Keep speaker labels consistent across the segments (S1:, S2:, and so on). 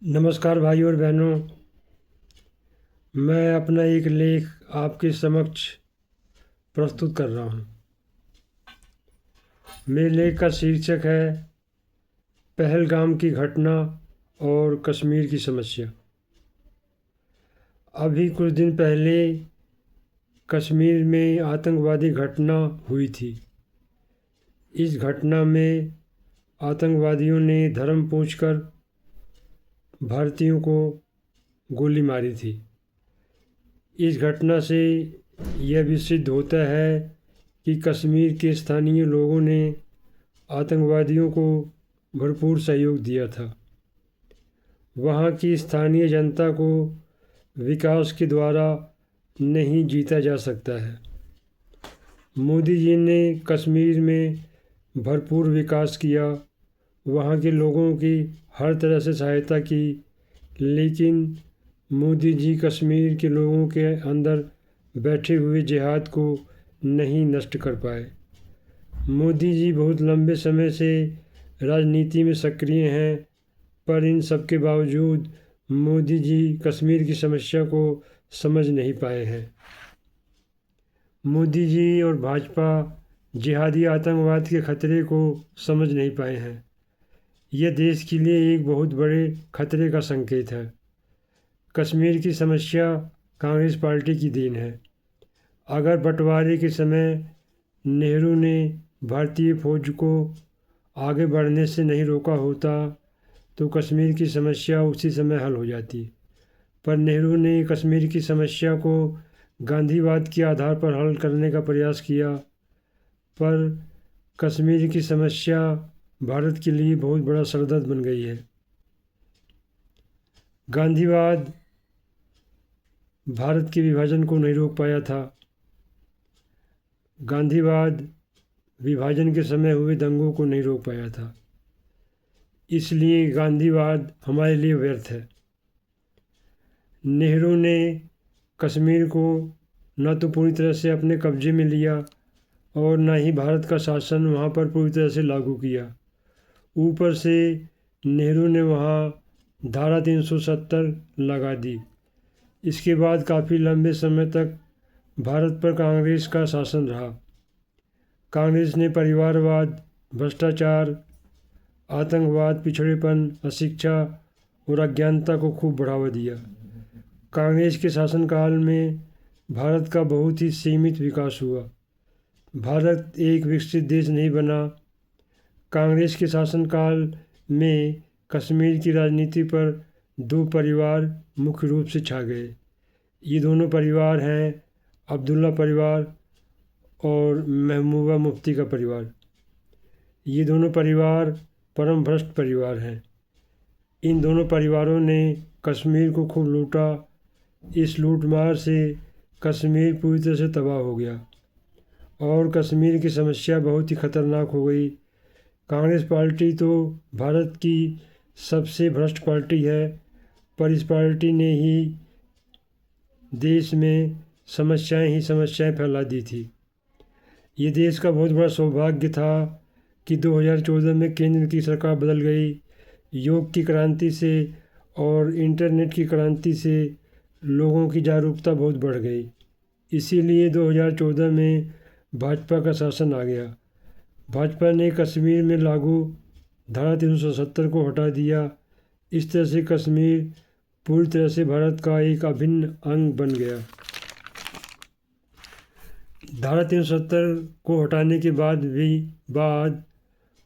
S1: नमस्कार भाइयों और बहनों। मैं अपना एक लेख आपके समक्ष प्रस्तुत कर रहा हूँ। मेरे लेख का शीर्षक है पहलगाम की घटना और कश्मीर की समस्या। अभी कुछ दिन पहले कश्मीर में आतंकवादी घटना हुई थी। इस घटना में आतंकवादियों ने धर्म पूछकर भारतीयों को गोली मारी थी। इस घटना से यह भी सिद्ध होता है कि कश्मीर के स्थानीय लोगों ने आतंकवादियों को भरपूर सहयोग दिया था। वहाँ की स्थानीय जनता को विकास के द्वारा नहीं जीता जा सकता है। मोदी जी ने कश्मीर में भरपूर विकास किया, वहाँ के लोगों की हर तरह से सहायता की, लेकिन मोदी जी कश्मीर के लोगों के अंदर बैठे हुए जिहाद को नहीं नष्ट कर पाए। मोदी जी बहुत लंबे समय से राजनीति में सक्रिय हैं, पर इन सब के बावजूद मोदी जी कश्मीर की समस्या को समझ नहीं पाए हैं। मोदी जी और भाजपा जिहादी आतंकवाद के खतरे को समझ नहीं पाए हैं। यह देश के लिए एक बहुत बड़े खतरे का संकेत है। कश्मीर की समस्या कांग्रेस पार्टी की देन है। अगर बंटवारे के समय नेहरू ने भारतीय फौज को आगे बढ़ने से नहीं रोका होता तो कश्मीर की समस्या उसी समय हल हो जाती। पर नेहरू ने कश्मीर की समस्या को गांधीवाद के आधार पर हल करने का प्रयास किया, पर कश्मीर की समस्या भारत के लिए बहुत बड़ा सरदर्द बन गई है। गांधीवाद भारत के विभाजन को नहीं रोक पाया था। गांधीवाद विभाजन के समय हुए दंगों को नहीं रोक पाया था। इसलिए गांधीवाद हमारे लिए व्यर्थ है। नेहरू ने कश्मीर को न तो पूरी तरह से अपने कब्जे में लिया और न ही भारत का शासन वहाँ पर पूरी तरह से लागू किया। ऊपर से नेहरू ने वहाँ धारा 370 लगा दी। इसके बाद काफ़ी लंबे समय तक भारत पर कांग्रेस का शासन रहा। कांग्रेस ने परिवारवाद, भ्रष्टाचार, आतंकवाद, पिछड़ेपन, अशिक्षा और अज्ञानता को खूब बढ़ावा दिया। कांग्रेस के शासनकाल में भारत का बहुत ही सीमित विकास हुआ। भारत एक विकसित देश नहीं बना। कांग्रेस के शासनकाल में कश्मीर की राजनीति पर दो परिवार मुख्य रूप से छा गए। ये दोनों परिवार हैं अब्दुल्ला परिवार और महबूबा मुफ्ती का परिवार। ये दोनों परिवार परम भ्रष्ट परिवार हैं। इन दोनों परिवारों ने कश्मीर को खूब लूटा। इस लूटमार से कश्मीर पूरी तरह से तबाह हो गया और कश्मीर की समस्या बहुत ही खतरनाक हो गई। कांग्रेस पार्टी तो भारत की सबसे भ्रष्ट पार्टी है, पर इस पार्टी ने ही देश में समस्याएं फैला दी थी। ये देश का बहुत बड़ा सौभाग्य था कि 2014 में केंद्र की सरकार बदल गई। योग की क्रांति से और इंटरनेट की क्रांति से लोगों की जागरूकता बहुत बढ़ गई। इसीलिए 2014 में भाजपा का शासन आ गया। भाजपा ने कश्मीर में लागू धारा 370 को हटा दिया। इस तरह से कश्मीर पूरी तरह से भारत का एक अभिन्न अंग बन गया। धारा 370 को हटाने के बाद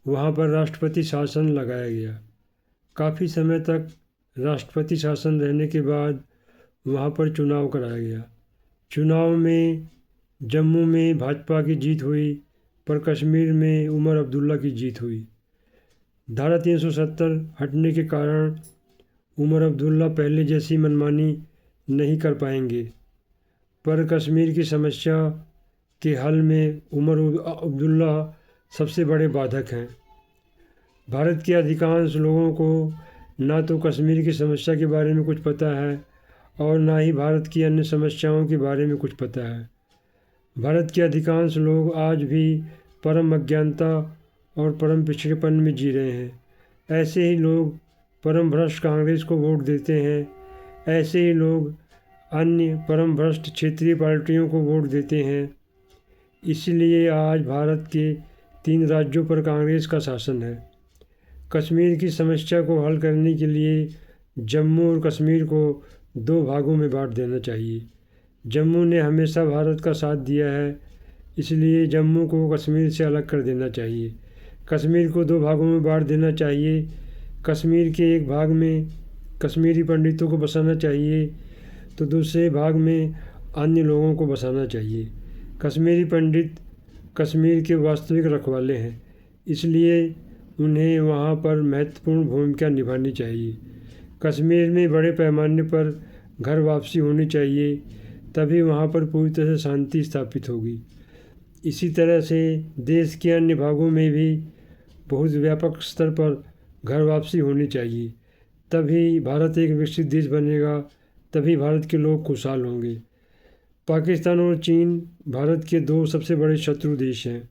S1: वहाँ पर राष्ट्रपति शासन लगाया गया। काफ़ी समय तक राष्ट्रपति शासन रहने के बाद वहाँ पर चुनाव कराया गया। चुनाव में जम्मू में भाजपा की जीत हुई, पर कश्मीर में उमर अब्दुल्ला की जीत हुई। धारा 370 हटने के कारण उमर अब्दुल्ला पहले जैसी मनमानी नहीं कर पाएंगे, पर कश्मीर की समस्या के हल में उमर अब्दुल्ला सबसे बड़े बाधक हैं। भारत के अधिकांश लोगों को ना तो कश्मीर की समस्या के बारे में कुछ पता है और ना ही भारत की अन्य समस्याओं के बारे में कुछ पता है। भारत के अधिकांश लोग आज भी परम अज्ञानता और परम पिछड़ेपन में जी रहे हैं। ऐसे ही लोग परम भ्रष्ट कांग्रेस को वोट देते हैं, ऐसे ही लोग अन्य परम भ्रष्ट क्षेत्रीय पार्टियों को वोट देते हैं। इसलिए आज भारत के 3 राज्यों पर कांग्रेस का शासन है। कश्मीर की समस्या को हल करने के लिए जम्मू और कश्मीर को 2 भागों में बांट देना चाहिए। जम्मू ने हमेशा भारत का साथ दिया है, इसलिए जम्मू को कश्मीर से अलग कर देना चाहिए। कश्मीर को 2 भागों में बांट देना चाहिए। कश्मीर के एक भाग में कश्मीरी पंडितों को बसाना चाहिए, तो दूसरे भाग में अन्य लोगों को बसाना चाहिए। कश्मीरी पंडित कश्मीर के वास्तविक रखवाले हैं, इसलिए उन्हें वहाँ पर महत्वपूर्ण भूमिका निभानी चाहिए। कश्मीर में बड़े पैमाने पर घर वापसी होनी चाहिए, तभी वहाँ पर पूरी तरह से शांति स्थापित होगी। इसी तरह से देश के अन्य भागों में भी बहुत व्यापक स्तर पर घर वापसी होनी चाहिए, तभी भारत एक विकसित देश बनेगा, तभी भारत के लोग खुशहाल होंगे। पाकिस्तान और चीन भारत के 2 सबसे बड़े शत्रु देश हैं।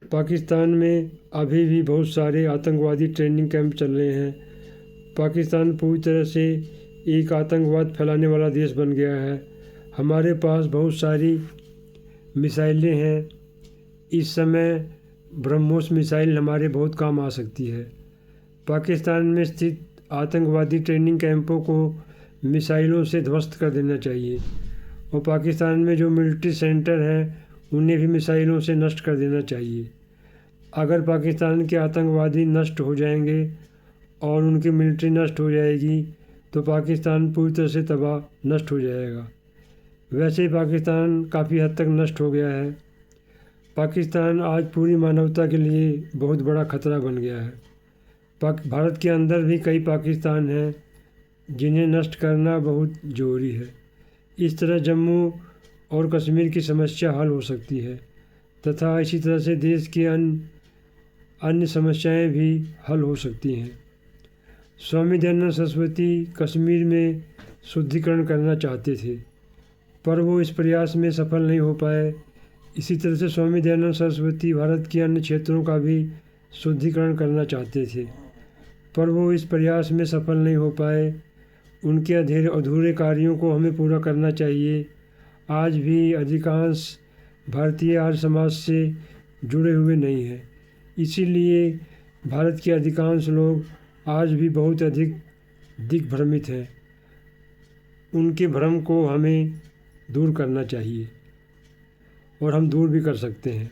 S1: पाकिस्तान में अभी भी बहुत सारे आतंकवादी ट्रेनिंग कैंप चल रहे हैं। पाकिस्तान पूरी तरह से एक आतंकवाद फैलाने वाला देश बन गया है। हमारे पास बहुत सारी मिसाइलें हैं। इस समय ब्रह्मोस मिसाइल हमारे बहुत काम आ सकती है। पाकिस्तान में स्थित आतंकवादी ट्रेनिंग कैंपों को मिसाइलों से ध्वस्त कर देना चाहिए, और पाकिस्तान में जो मिलिट्री सेंटर हैं उन्हें भी मिसाइलों से नष्ट कर देना चाहिए। अगर पाकिस्तान के आतंकवादी नष्ट हो जाएंगे और उनकी मिलिट्री नष्ट हो जाएगी तो पाकिस्तान पूरी तरह से तबाह नष्ट हो जाएगा। वैसे ही पाकिस्तान काफ़ी हद तक नष्ट हो गया है। पाकिस्तान आज पूरी मानवता के लिए बहुत बड़ा खतरा बन गया है। भारत के अंदर भी कई पाकिस्तान हैं जिन्हें नष्ट करना बहुत ज़रूरी है। इस तरह जम्मू और कश्मीर की समस्या हल हो सकती है, तथा इसी तरह से देश के अन्य समस्याएं भी हल हो सकती हैं। स्वामी दयानंद सरस्वती कश्मीर में शुद्धिकरण करना चाहते थे, पर वो इस प्रयास में सफल नहीं हो पाए। इसी तरह से स्वामी दयानंद सरस्वती भारत के अन्य क्षेत्रों का भी शुद्धिकरण करना चाहते थे, पर वो इस प्रयास में सफल नहीं हो पाए। उनके अधूरे कार्यों को हमें पूरा करना चाहिए। आज भी अधिकांश भारतीय आर्य समाज से जुड़े हुए नहीं हैं, इसीलिए भारत के अधिकांश लोग आज भी बहुत अधिक दिग्भ्रमित हैं। उनके भ्रम को हमें दूर करना चाहिए, और हम दूर भी कर सकते हैं।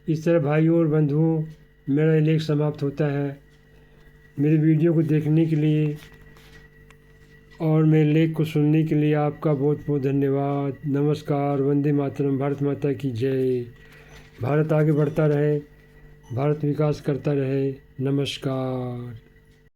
S1: इस तरह भाइयों और बंधुओं, मेरा ये लेख समाप्त होता है। मेरे वीडियो को देखने के लिए और मेरे लेख को सुनने के लिए आपका बहुत बहुत धन्यवाद। नमस्कार। वंदे मातरम। भारत माता की जय। भारत आगे बढ़ता रहे, भारत विकास करता रहे। नमस्कार।